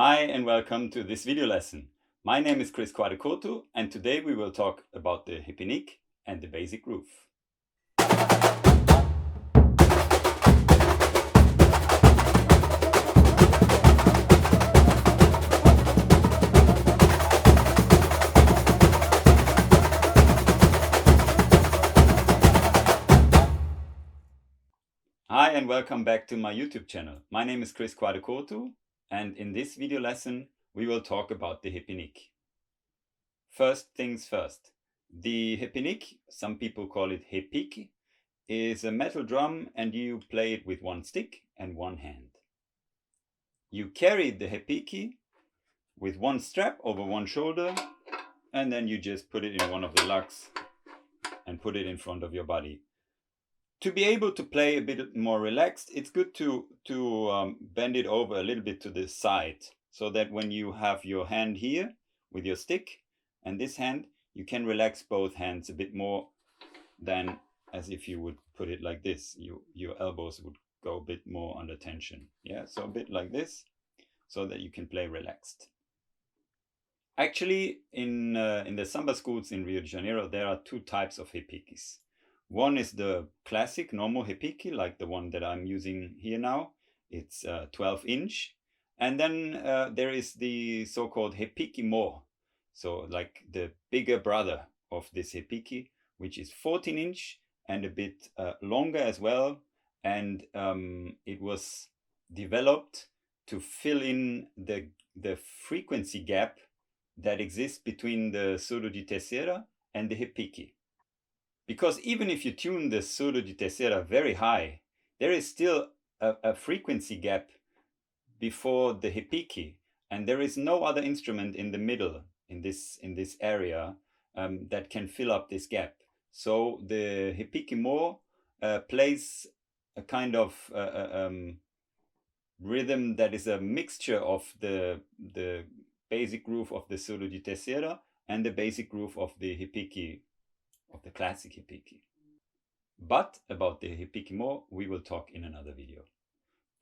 Hi and welcome to this video lesson. My name is Couto and today we will talk about the Repinique and the basic groove. Hi and welcome back to my YouTube channel. My name is Couto and in this video lesson we will talk about the Repinique. First things first, the Repinique, some people call it repique, is a metal drum and you play it with one stick and one hand. You carry the repique with one strap over one shoulder and then you just put it in one of the lugs and put it in front of your body. To be able to play a bit more relaxed, it's good to bend it over a little bit to the side so that when you have your hand here with your stick and this hand, you can relax both hands a bit more than as if you would put it like this. Your elbows would go a bit more under tension. Yeah, so a bit like this so that you can play relaxed. Actually, in the samba schools in Rio de Janeiro, there are two types of repiques. One is the classic normal repique, like the one that I'm using here now. It's 12-inch. And then there is the so-called repique more. So like the bigger brother of this repique, which is 14-inch and a bit longer as well. And it was developed to fill in the frequency gap that exists between the surdo di terceira and the repique. Because even if you tune the surdo di terceira very high, there is still a frequency gap before the repique, and there is no other instrument in the middle in this area that can fill up this gap. So the repique more plays a kind of rhythm that is a mixture of the basic groove of the surdo di terceira and the basic groove of the repique, of the classic repique. But about the repique more, we will talk in another video.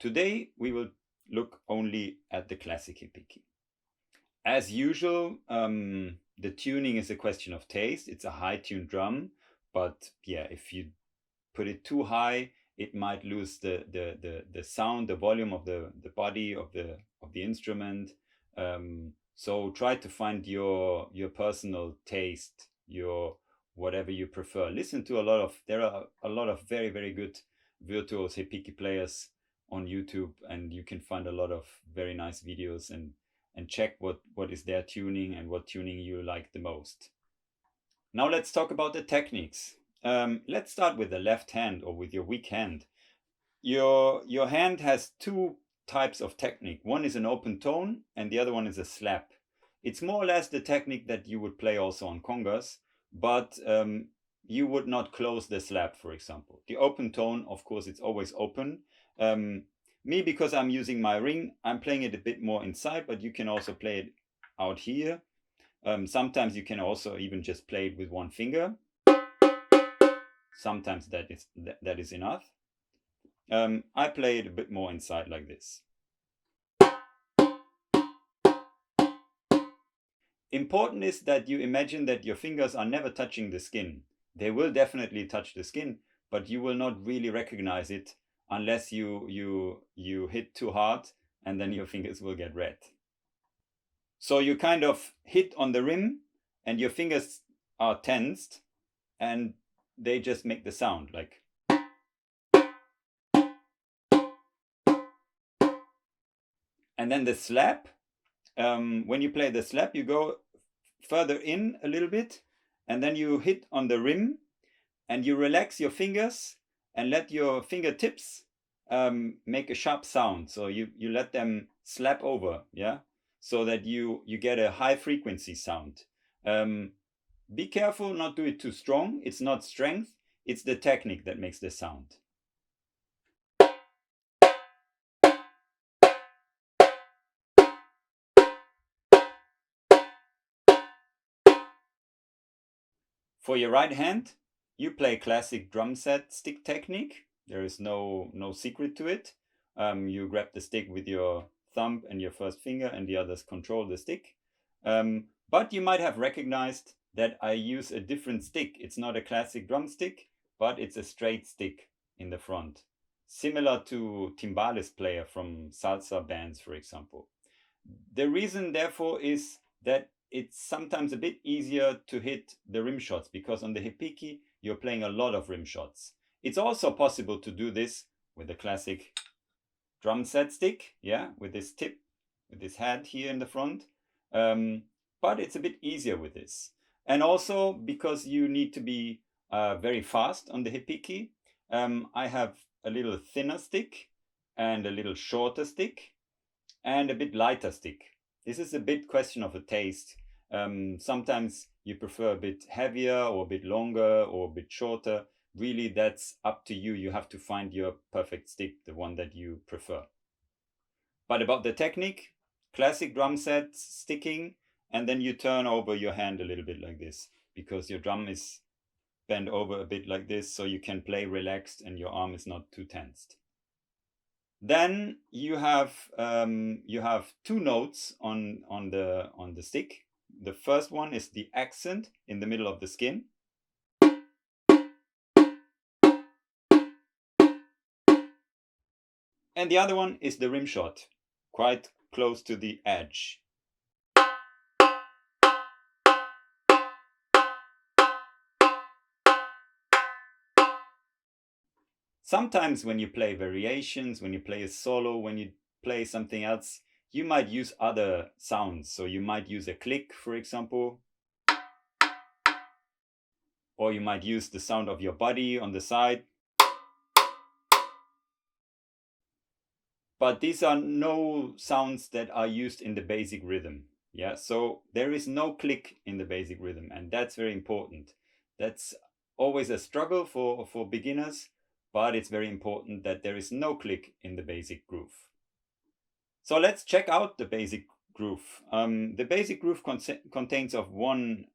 Today, we will look only at the classic repique. As usual, the tuning is a question of taste. It's a high-tuned drum, but yeah, if you put it too high, it might lose the sound, the volume of the body of the instrument. So try to find your personal taste, your whatever you prefer. Listen to there are a lot of very, very good virtuos repique players on YouTube, and you can find a lot of very nice videos and check what is their tuning and what tuning you like the most. Now let's talk about the techniques. Let's start with the left hand or with your weak hand. Your hand has two types of technique. One is an open tone and the other one is a slap. It's more or less the technique that you would play also on congas, but you would not close the slap, for example. The open tone, of course, it's always open. Me, because I'm using my ring, I'm playing it a bit more inside, but you can also play it out here. Sometimes you can also even just play it with one finger. Sometimes that is enough. I play it a bit more inside like this. Important is that you imagine that your fingers are never touching the skin. They will definitely touch the skin, but you will not really recognize it unless you hit too hard, and then your fingers will get red. So you kind of hit on the rim and your fingers are tensed and they just make the sound like. And then the slap, when you play the slap, you go further in a little bit and then you hit on the rim and you relax your fingers and let your fingertips make a sharp sound. So you let them slap over, yeah, so that you get a high frequency sound. Be careful not to do it too strong. It's not strength, it's the technique that makes the sound. For your right hand, you play classic drum set stick technique. There is no secret to it. You grab the stick with your thumb and your first finger, and the others control the stick. But you might have recognized that I use a different stick. It's not a classic drumstick, but it's a straight stick in the front, similar to timbales player from salsa bands, for example. The reason, therefore, is that it's sometimes a bit easier to hit the rim shots, because on the hipiki, you're playing a lot of rim shots. It's also possible to do this with a classic drum set stick, yeah, with this tip, with this head here in the front. But it's a bit easier with this. And also because you need to be very fast on the hipiki, I have a little thinner stick and a little shorter stick and a bit lighter stick. This is a bit question of a taste. Sometimes you prefer a bit heavier or a bit longer or a bit shorter. Really, that's up to you. You have to find your perfect stick, the one that you prefer. But about the technique, classic drum set sticking, and then you turn over your hand a little bit like this, because your drum is bent over a bit like this, so you can play relaxed and your arm is not too tensed. Then you have two notes on the stick. The first one is the accent in the middle of the skin. And the other one is the rim shot, quite close to the edge. Sometimes when you play variations, when you play a solo, when you play something else, you might use other sounds. So you might use a click, for example, or you might use the sound of your body on the side. But these are no sounds that are used in the basic rhythm. Yeah, so there is no click in the basic rhythm, and that's very important. That's always a struggle for beginners, but it's very important that there is no click in the basic groove. So let's check out the basic groove. The basic groove contains of one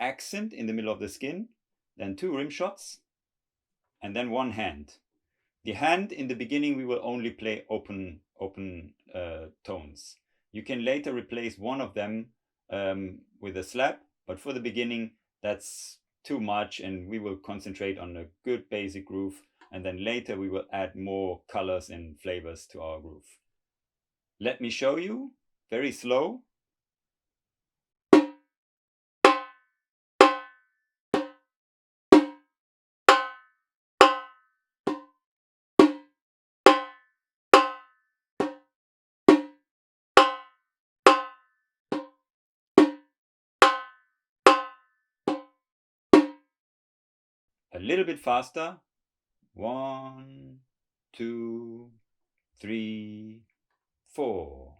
accent in the middle of the skin, then two rim shots, and then one hand. The hand in the beginning, we will only play open tones. You can later replace one of them with a slap, but for the beginning, that's too much, and we will concentrate on a good basic groove, and then later we will add more colors and flavors to our groove. Let me show you, very slow. A little bit faster. 1, 2, 3, 4.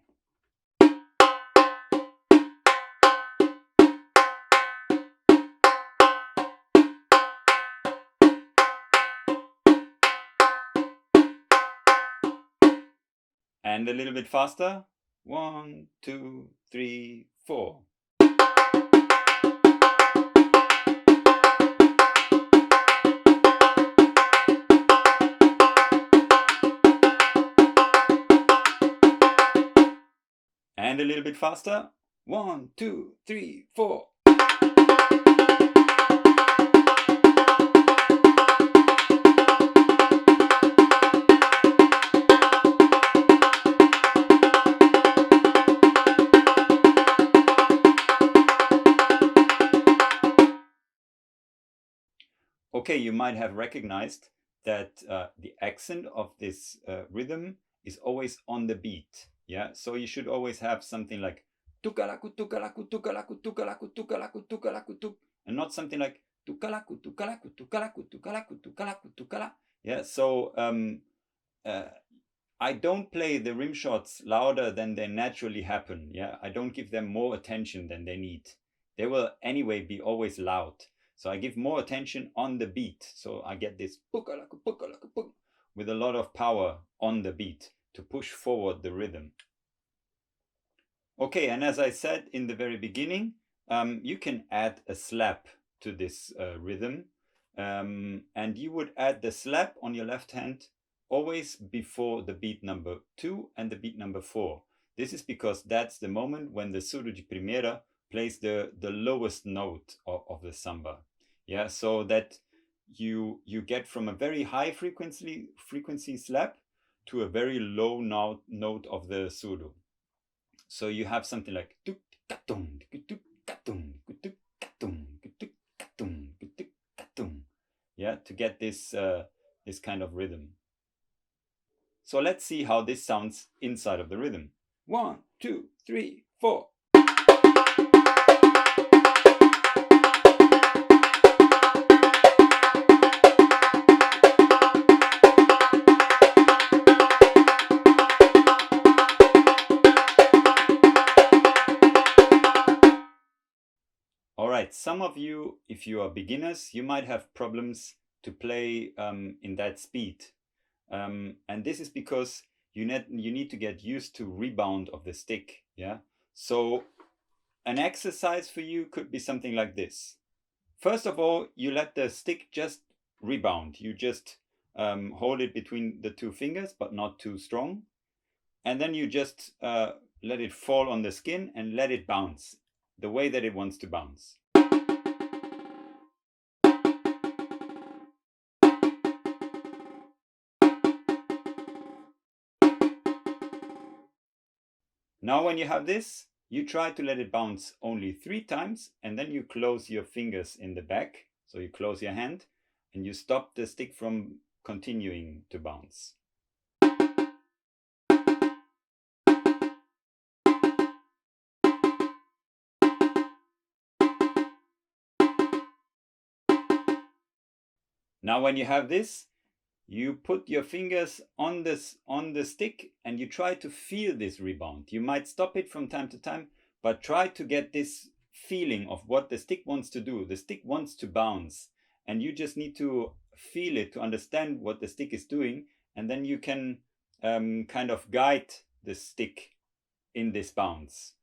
And a little bit faster. 1, 2, 3, 4. And a little bit faster. 1, 2, 3, 4. Okay, you might have recognized that the accent of this rhythm is always on the beat. Yeah, so you should always have something like tukalaku tukalaku tukalaku tukalaku tukalaku tukalaku tuk, and not something like tukalaku tukalaku tukalaku tukalaku tukalaku tukala. Yeah, so I don't play the rim shots louder than they naturally happen. Yeah, I don't give them more attention than they need. They will anyway be always loud. So I give more attention on the beat. So I get this with a lot of power on the beat to push forward the rhythm. Okay, and as I said in the very beginning, you can add a slap to this rhythm. And you would add the slap on your left hand always before the beat number 2 and the beat number 4. This is because that's the moment when the surdo di primera plays the lowest note of the samba. Yeah, so that you get from a very high frequency slap to a very low note of the surdo. So you have something like yeah, to get this this kind of rhythm. So let's see how this sounds inside of the rhythm. 1, 2, 3, 4. All right, some of you, if you are beginners, you might have problems to play in that speed. And this is because you need to get used to rebound of the stick. Yeah. So an exercise for you could be something like this. First of all, you let the stick just rebound. You just hold it between the two fingers, but not too strong. And then you just let it fall on the skin and let it bounce the way that it wants to bounce. Now when you have this, you try to let it bounce only 3 times, and then you close your fingers in the back. So you close your hand and you stop the stick from continuing to bounce. Now when you have this, you put your fingers on the stick and you try to feel this rebound. You might stop it from time to time, but try to get this feeling of what the stick wants to do. The stick wants to bounce, and you just need to feel it to understand what the stick is doing, and then you can kind of guide the stick in this bounce.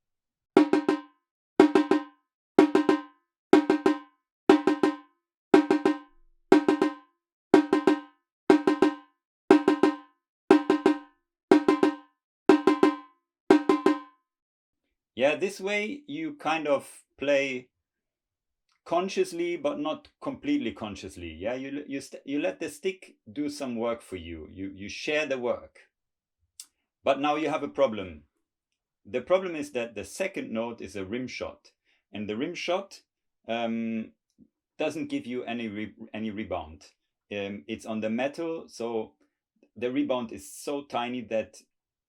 Yeah, this way you kind of play consciously, but not completely consciously. Yeah, you let the stick do some work for you. You share the work. But now you have a problem. The problem is that the second note is a rim shot, and the rim shot doesn't give you any rebound. It's on the metal, so the rebound is so tiny that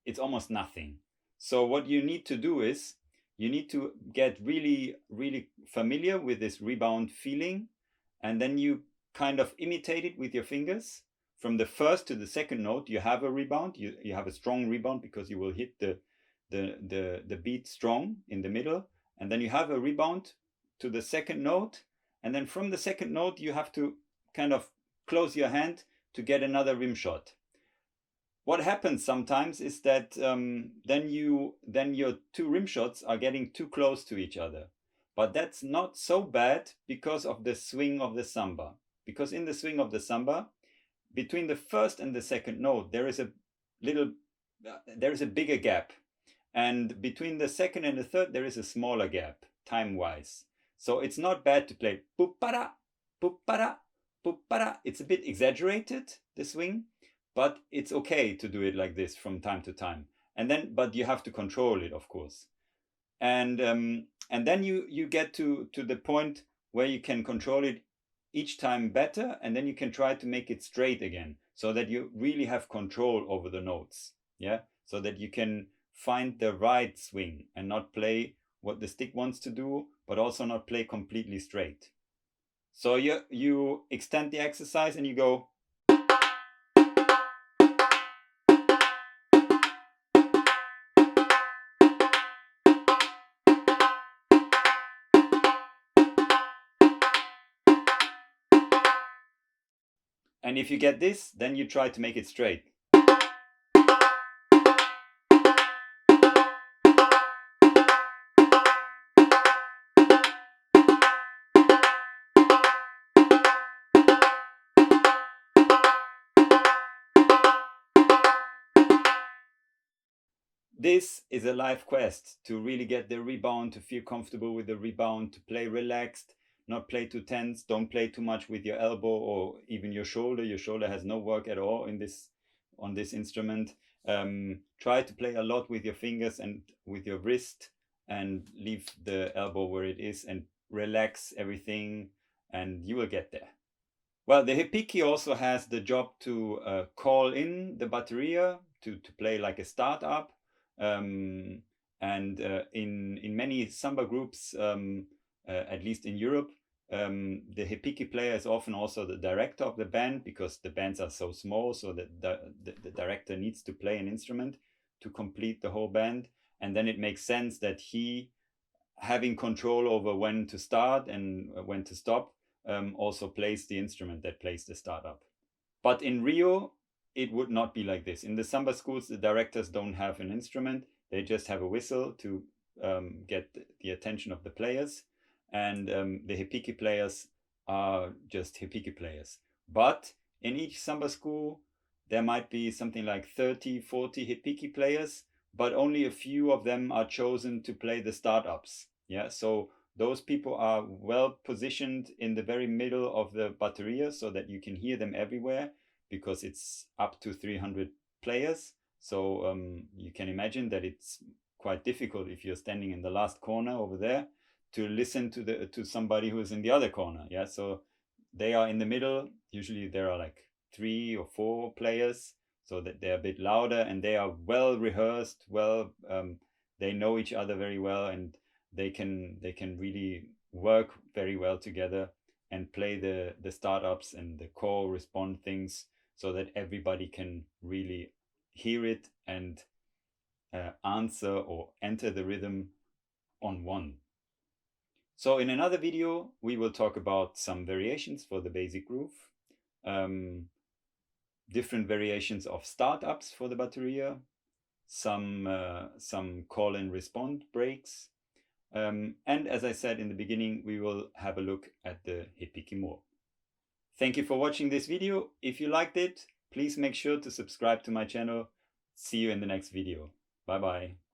it's almost nothing. So what you need to do is you need to get really familiar with this rebound feeling, and then you kind of imitate it with your fingers. From the first to the second note, you have a rebound. You have a strong rebound because you will hit the beat strong in the middle, and then you have a rebound to the second note, and then from the second note you have to kind of close your hand to get another rim shot. What happens sometimes is that then your 2 rim shots are getting too close to each other. But that's not so bad because of the swing of the samba. Because in the swing of the samba, between the first and the second note, there is a bigger gap. And between the second and the third, there is a smaller gap, time-wise. So it's not bad to play pupara, pupara, pupara. It's a bit exaggerated, the swing, but it's okay to do it like this from time to time. And then, but you have to control it, of course. And then you get to the point where you can control it each time better, and then you can try to make it straight again, so that you really have control over the notes. Yeah, so that you can find the right swing and not play what the stick wants to do, but also not play completely straight. So you extend the exercise and you go. And if you get this, then you try to make it straight. This is a life quest to really get the rebound, to feel comfortable with the rebound, to play relaxed, not play too tense, don't play too much with your elbow or even your shoulder. Your shoulder has no work at all in this on this instrument. Try to play a lot with your fingers and with your wrist, and leave the elbow where it is and relax everything, and you will get there. Well, the Repinique also has the job to call in the bateria to play like a startup. And in many samba groups, at least in Europe, the Repinique player is often also the director of the band, because the bands are so small, so that the director needs to play an instrument to complete the whole band. And then it makes sense that he, having control over when to start and when to stop, also plays the instrument that plays the startup. But in Rio, it would not be like this. In the samba schools, the directors don't have an instrument. They just have a whistle to get the attention of the players. And the Repinique players are just Repinique players. But in each samba school, there might be something like 30, 40 Repinique players, but only a few of them are chosen to play the startups. Yeah, so those people are well positioned in the very middle of the bateria, so that you can hear them everywhere, because it's up to 300 players. So you can imagine that it's quite difficult if you're standing in the last corner over there to listen to somebody who is in the other corner. Yeah, so they are in the middle. Usually there are like 3 or 4 players, so that they're a bit louder, and they are well rehearsed. They know each other very well, and they can really work very well together and play the startups and the call respond things, so that everybody can really hear it and answer or enter the rhythm on one. So in another video, we will talk about some variations for the basic groove, different variations of startups for the bateria, some call and respond breaks. And as I said in the beginning, we will have a look at the Repinique more. Thank you for watching this video. If you liked it, please make sure to subscribe to my channel. See you in the next video. Bye bye.